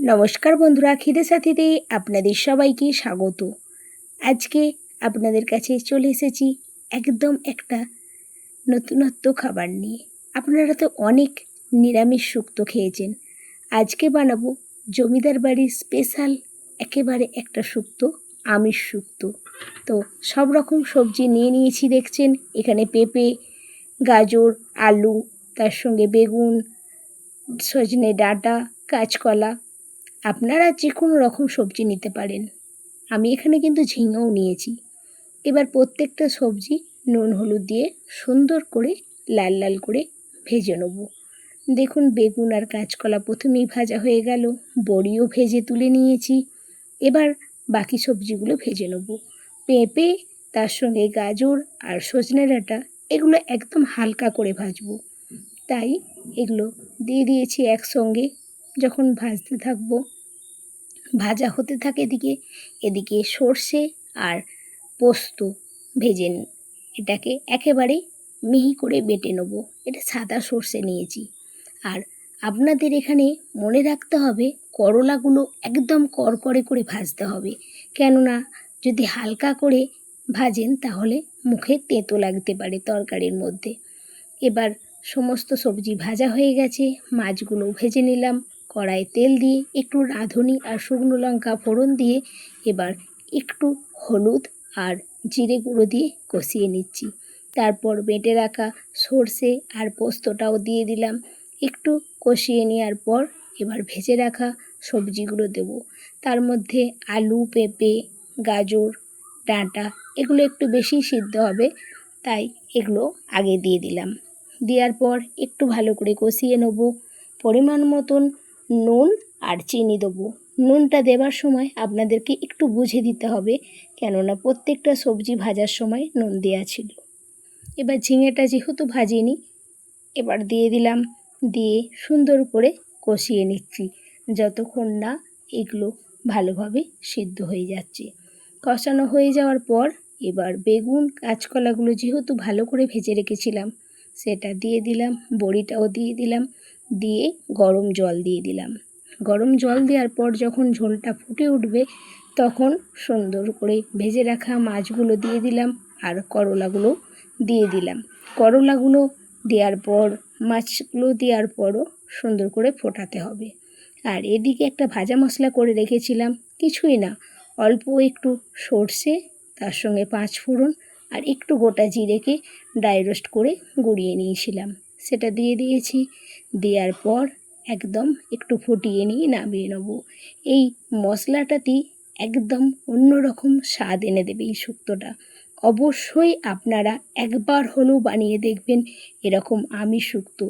নমস্কার বন্ধুরা, খিদে সাথীতে আপনাদের সবাইকে স্বাগত। আজকে আপনাদের কাছে চলে এসেছি একদম একটা নতুনত্ব খাবার নিয়ে। আপনারা তো অনেক নিরামিষ শুক্তো খেয়েছেন। আজকে বানাবো জমিদার বাড়ির স্পেশাল একেবারে একটা শুক্তো, আমিষ শুক্তো। তো সব রকম সবজি নিয়ে নিয়েছি দেখছেন। এখানে পেঁপে, গাজর, আলু, তার সঙ্গে বেগুন, সজনে ডাঁটা, কাঁচকলা। আপনারা যে কোনো রকম সবজি নিতে পারেন। আমি এখানে কিন্তু ঝিঙেও নিয়েছি। এবার প্রত্যেকটা সবজি নুন হলুদ দিয়ে সুন্দর করে লাল লাল করে ভেজে নেব। দেখুন, বেগুন আর কাঁচকলা প্রথমেই ভাজা হয়ে গেল, বড়িও ভেজে তুলে নিয়েছি। এবার বাকি সবজিগুলো ভেজে নেব। পেঁপে, তার সঙ্গে গাজর আর সজনে ডাঁটা, এগুলো একদম হালকা করে ভাজবো। তাই এগুলো দিয়ে দিয়েছি একসঙ্গে। যখন ভাজতে থাকবো, ভাজা হতে থাকে এদিকে সর্ষে আর পোস্ত ভেজে নিন। এটাকে একেবারে মিহি করে বেটে নেব। এটা সাদা সর্ষে নিয়েছি। আর আপনাদের এখানে মনে রাখতে হবে, করলাগুলো একদম করকরে করে ভাজতে হবে। কেননা যদি হালকা করে ভাজেন তাহলে মুখে তেঁতো লাগতে পারে তরকারির মধ্যে। এবার সমস্ত সবজি ভাজা হয়ে গেছে, মাছগুলো ভেজে নিলাম। কড়াইয়ে তেল দিয়ে একটু রাঁধুনি আর শুকনো লঙ্কা ফোড়ন দিয়ে এবার একটু হলুদ আর জিরে গুঁড়ো দিয়ে কষিয়ে নিচ্ছি। তারপর বেটে রাখা সর্ষে আর পোস্তটাও দিয়ে দিলাম। একটু কষিয়ে নেওয়ার পর এবার ভেজে রাখা সবজিগুলো দেব। তার মধ্যে আলু, পেঁপে, গাজর, ডাঁটা এগুলো একটু বেশি সিদ্ধ হবে, তাই এগুলো আগে দিয়ে দিলাম। দেওয়ার পর একটু ভালো করে কষিয়ে নেব। পরিমাণ মতন নুন আর চিনি দেবো। নুনটা দেবার সময় আপনাদেরকে একটু বুঝে দিতে হবে, কেননা প্রত্যেকটা সবজি ভাজার সময় নুন দেওয়া ছিল। এবার ঝিঙেটা যেহেতু ভাজিনি, এবার দিয়ে দিলাম। দিয়ে সুন্দর করে কষিয়ে নিচ্ছি যতক্ষণ না এগুলো ভালোভাবে সিদ্ধ হয়ে যাচ্ছে। কষানো হয়ে যাওয়ার পর এবার বেগুন, কাঁচকলাগুলো যেহেতু ভালো করে ভেজে রেখেছিলাম সেটা দিয়ে দিলাম, বড়িটাও দিয়ে দিলাম। দিয়ে গরম জল দিয়ে দিলাম। গরম জল দেওয়ার পর যখন ঝোলটা ফুটে উঠবে তখন সুন্দর করে ভেজে রাখা মাছগুলো দিয়ে দিলাম আর করলাগুলো দিয়ে দিলাম। করলাগুলো দেওয়ার পর, মাছগুলো দেওয়ার পরও সুন্দর করে ফোটাতে হবে। আর এদিকে একটা ভাজা মশলা করে রেখেছিলাম, কিছুই না, অল্প একটু সর্ষে, তার সঙ্গে 5 ফোড়ন আর একটু গোটা জিরেকে ড্রাই রোস্ট করে গুঁড়িয়ে নিয়েছিলাম, সেটা দিয়ে দিয়েছি। দেওয়ার পর একদম একটু ফুটিয়ে নিয়ে নামিয়ে নেব। এই মশলাটাতেই একদম অন্যরকম স্বাদ এনে দেবে এই শুক্তোটা। অবশ্যই আপনারা একবার হলেও বানিয়ে দেখবেন এরকম আমিষ শুক্তো।